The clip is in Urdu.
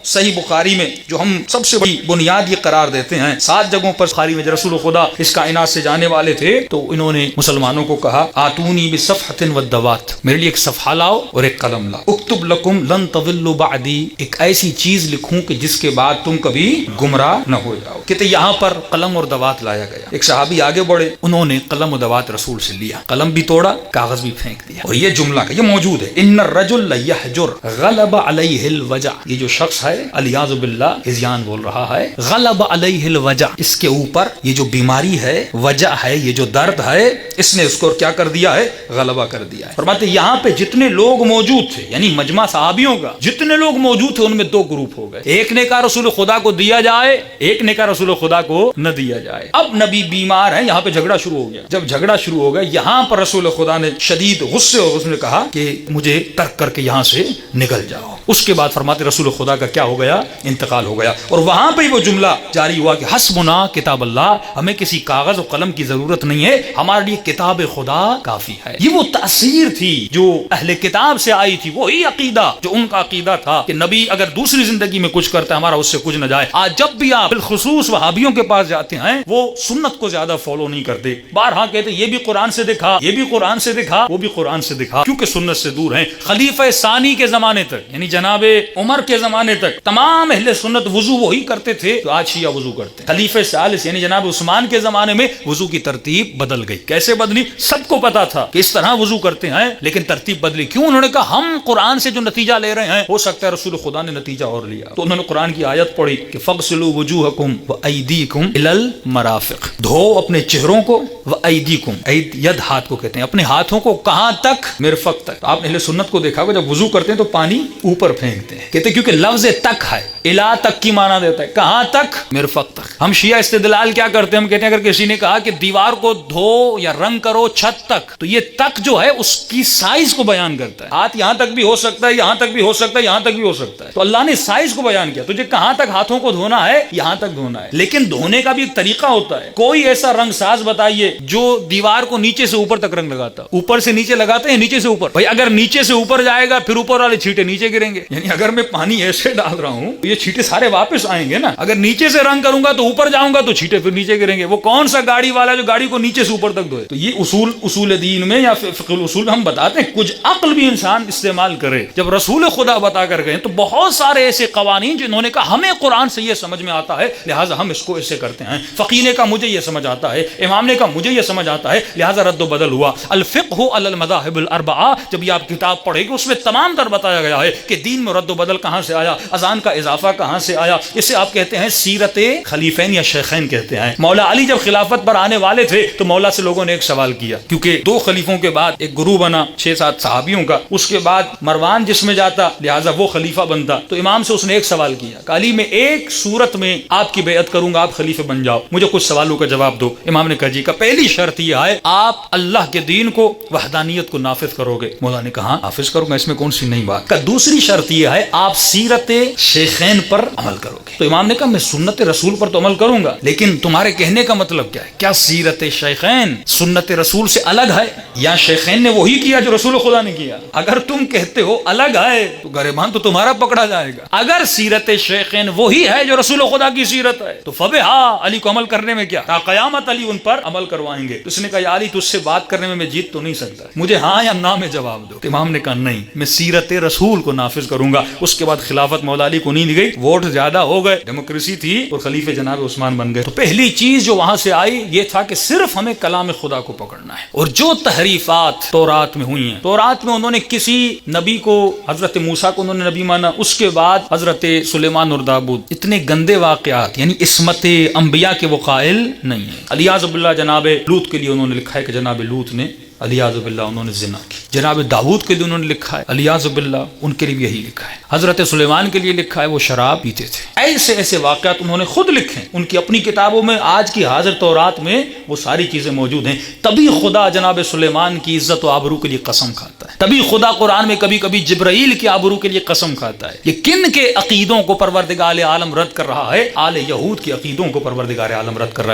صحیح بخاری میں جو ہم سب سے بڑی بنیاد یہ قرار دیتے ہیں، 7 جگہوں پر بخاری میں رسول خدا اس کائنات سے جانے والے تھے تو انہوں نے مسلمانوں کو کہا آتونی بصفحۃ ودوات، میرے لیے ایک صفحہ لاؤ اور ایک قلم لاؤ، اکتب لکم لن تضلوا بعدی، ایک ایسی چیز لکھوں کہ جس کے بعد تم کبھی گمراہ نہ ہو جاؤ۔ کہتے یہاں پر قلم اور دوات لایا گیا۔ ایک صحابی آگے بڑھے، انہوں نے قلم و دوات رسول سے لیا، قلم بھی توڑا، کاغذ بھی پھینک دیا، اور یہ جملہ یہ موجود ہے، ان الرجل لیحجر غلب علیہ الوجع، یہ جو شخص ہے الیاذ باللہ ہذیان بول رہا ہے، غلب علیہ الوجع، اس کے اوپر یہ جو بیماری ہے، وجع ہے، یہ جو درد ہے، اس نے اس کو کیا کر دیا ہے؟ غلبہ کر دیا ہے۔ فرماتے یہاں پہ جتنے لوگ موجود تھے، یعنی مجمع صحابیوں کا جتنے لوگ موجود تھے، ان میں 2 گروپ ہو گئے، ایک نے کہا رسول خدا کو دیا جائے، ایک نے کہا رسول خدا کو نہ دیا جائے۔ اب نبی بیمار ہیں، یہاں پہ جھگڑا شروع ہو گیا۔ جب جھگڑا شروع ہو گیا، یہاں پر رسول خدا نے شدید غصے اور اس نے کہا کہ مجھے ترک کر کے یہاں سے نکل جاؤ۔ اس کے بعد فرماتے رسول خدا کا کیا ہو گیا؟ انتقال ہو گیا، اور وہاں پہ وہ جملہ جاری ہوا کہ حسبنا کتاب اللہ، ہمیں کسی کاغذ و قلم کی ضرورت نہیں ہے، ہمارے لیے کتاب خدا کافی ہے۔ یہ وہ تاثیر تھی جو اہل کتاب سے آئی تھی، وہی عقیدہ جو ان کا عقیدہ تھا کہ نبی اگر دوسری زندگی میں کچھ کرتا ہے ہمارا اس سے کچھ نہ جائے۔ آج جب بھی آپ بالخصوص وہابیوں کے پاس جاتے ہیں، وہ سنت کو زیادہ فالو نہیں کرتے، بارہا کہتے یہ بھی قرآن سے دکھا، یہ بھی قرآن سے دکھا، وہ بھی قرآن سے دکھا، کیونکہ سنت سے دور ہیں۔ خلیفہ ثانی کے زمانے تک، یعنی جناب عمر کے زمانے تک، تمام اہل سنت وضو وہی کرتے تھے جو آج شیعہ وضو کرتے ہیں۔ خلیفہ ثالث یعنی جناب عثمان کے زمانے میں وضو کی ترتیب بدل گئی۔ کیسے بدلی؟ سب کو پتا تھا کہ اس طرح وضو کرتے ہیں، لیکن ترتیب بدلی کیوں؟ انہوں نے کہا ہم قرآن سے جو نتیجہ لے رہے ہیں، ہو سکتا ہے رسول خدا نے نتیجہ اور لیا، تو انہوں نے قرآن کی آیت پڑھی کہ فَاغْسِلُوا وُجُوهَكُمْ وَأَيْدِيكُمْ إِلَى الْمَرَافِقِ، دھو اپنے چہروں کو، وَأَيْدِيكُمْ، ید ہاتھ کو کہتے ہیں، اپنے ہاتھوں کو کہاں تک؟ مرفق تک۔ آپ اہل سنت کو دیکھا ہوگا جب وضو کرتے ہیں تو پانی اوپر پھینکتے ہیں، کہتے ہیں کیونکہ لفظ تک ہے، الا تک کی معنی دیتا ہے، کہاں تک؟ مرفق تک۔ ہم شیعہ استدلال کیا کرتے ہیں؟ ہم کہتے ہیں اگر کسی نے کہا کہ دیوار کو دھو یا رنگ کرو چھت تک، تو یہ تک جو ہے اس کی سائز کو بیان کرتا ہے، ہاتھ یہاں تک بھی ہو سکتا ہے، یہاں تک بھی ہو سکتا ہے، یہاں تک بھی ہو سکتا ہے، تو اللہ نے سائز کو بیان کیا، تجھے کہاں تک ہاتھوں کو دھونا ہے؟ یہاں تک دھونا ہے، لیکن دھونے کا بھی ایک طریقہ ہوتا ہے۔ کوئی ایسا رنگ ساز بتائیے جو دیوار کو نیچے سے اوپر تک رنگ لگاتا، اوپر سے نیچے لگاتے ہیں، نیچے سے اوپر، بھائی اگر نیچے سے اوپر جائے گا پھر اوپر والے چھینٹے نیچے گریں گے، یعنی اگر میں پانی ایسے ڈال رہا ہوں یہ چھینٹے سارے واپس آئیں گے نا، اگر نیچے سے رنگ کروں گا تو اوپر جاؤں گا تو چھینٹے پھر نیچے گریں گے۔ وہ کون سا گاڑی والا جو گاڑی کو نیچے سے اوپر تک دھوئے؟ تو یہ اصول دین میں یا فقہ الاصول میں ہم بتاتے ہیں، کچھ عقل بھی انسان استعمال کرے۔ جب رسول خدا بتا کر گئے تو بہت سارے ایسے قوانین جنہوں نے کہا ہمیں قرآن سے یہ سمجھ میں آتا ہے لہٰذا ہم اس کو ایسے کرتے ہیں، فقیہ نے کہا مجھے یہ سمجھ آتا ہے، امام نے کہا مجھے یہ سمجھ آتا ہے، لہٰذا رد و بدل ہوا۔ الفقہ علی المذاہب الاربعہ، جب یہ آپ کتاب پڑھیں گے اس میں تمام تر بتایا گیا ہے کہ دین میں رد و بدل کہاں سے آیا، اذان کا اضافہ کہاں سے آیا۔ اسے آپ کہتے ہیں سیرت خلیفین یا شیخین کہتے ہیں۔ مولا علی جب خلافت پر آنے والے تھے تو مولا سے لوگوں نے ایک سوال کیا، کیونکہ 2 خلیفوں کے بعد ایک گروہ بنا 6-7 صحابیوں کا، اس کے بعد مروان جس میں جاتا لہٰذا وہ خلیفہ بنتا، تو امام سے اس نے ایک سوال کیا کہ علی میں ایک صورت میں آپ کی بیعت کروں گا، آپ خلیفہ بن جاؤ، مجھے کچھ سوالوں کا جواب دو۔ امام نے کہا جی، کا پہلی شرط یہ ہے آپ اللہ کے دین کو، وحدانیت کو نافذ کرو گے۔ مولا نے کہا نافذ کروں گا، اس میں کون سی نئی بات؟ کا دوسری شرط یہ ہے آپ سیرت شیخین پر عمل کرو گے۔ تو امام نے کہا میں سنت رسول پر تو عمل کروں گا، لیکن تمہارے کہنے کا مطلب کیا ہے؟ کیا سیرت شیخین سنت رسول سے الگ ہے، یا شیخین نے وہی کیا جو رسول خدا نے کیا؟ اگر تم کہتے ہو الگ ہے تو گریبان تو تمہارا پکڑا جائے گا۔ اگر سیرت شیخین وہی ہے جو رسول خدا کی سیرت ہے تو فبہا، علی کو عمل کرنے میں کیا، تا قیامت علی ان پر عمل کروائیں گے۔ اس نے کہا یا علی تجھ سے بات کرنے میں جیت تو نہیں سکتا، مجھے ہاں یا نہ میں جواب دو۔ امام نے کہا نہیں، میں سیرت رسول کو نافذ کروں گا۔ اس کے بعد خلافت مولا علی کو نہیں دی گئی، ووٹ زیادہ ہو گئے، ڈیموکریسی تھی، اور خلیفہ جناب عثمان بن گئے۔ تو پہلی چیز جو وہاں سے آئی یہ تھا کہ صرف ہمیں کلام خدا کو پکڑنا ہے، اور جو تحریفات تورات میں ہوئی ہیں، تورات میں انہوں نے کسی نبی کو، حضرت موسیٰ کو انہوں نے نبی مانا، اس کے بعد حضرت سلیمان اور داؤد، اتنے گندے واقعات، یعنی عصمت انبیاء کے وہ قائل نہیں ہیں۔ الیاذ باللہ جناب لوط کے لیے انہوں نے لکھا ہے کہ جناب لوط نے الیاذ باللہ انہوں نے زنا کی۔ جناب داؤد کے لیے انہوں نے لکھا ہے الیاذ باللہ، ان کے لیے بھی یہی لکھا ہے۔ حضرت سلیمان کے لیے لکھا ہے وہ شراب پیتے تھے۔ ایسے ایسے واقعات انہوں نے خود لکھے، ان کی اپنی کتابوں میں، آج کی حاضر تورات میں وہ ساری چیزیں موجود ہیں۔ تبھی خدا جناب سلیمان کی عزت و آبرو کے لیے قسم کھاتا ہے، تبھی خدا قرآن میں کبھی کبھی جبرائیل کی آبرو کے لیے قسم کھاتا ہے۔ یہ کن کے عقیدوں کو پروردگار عالم رد کر رہا ہے؟ آل یہود کے عقیدوں کو پروردگار عالم رد کر رہا ہے۔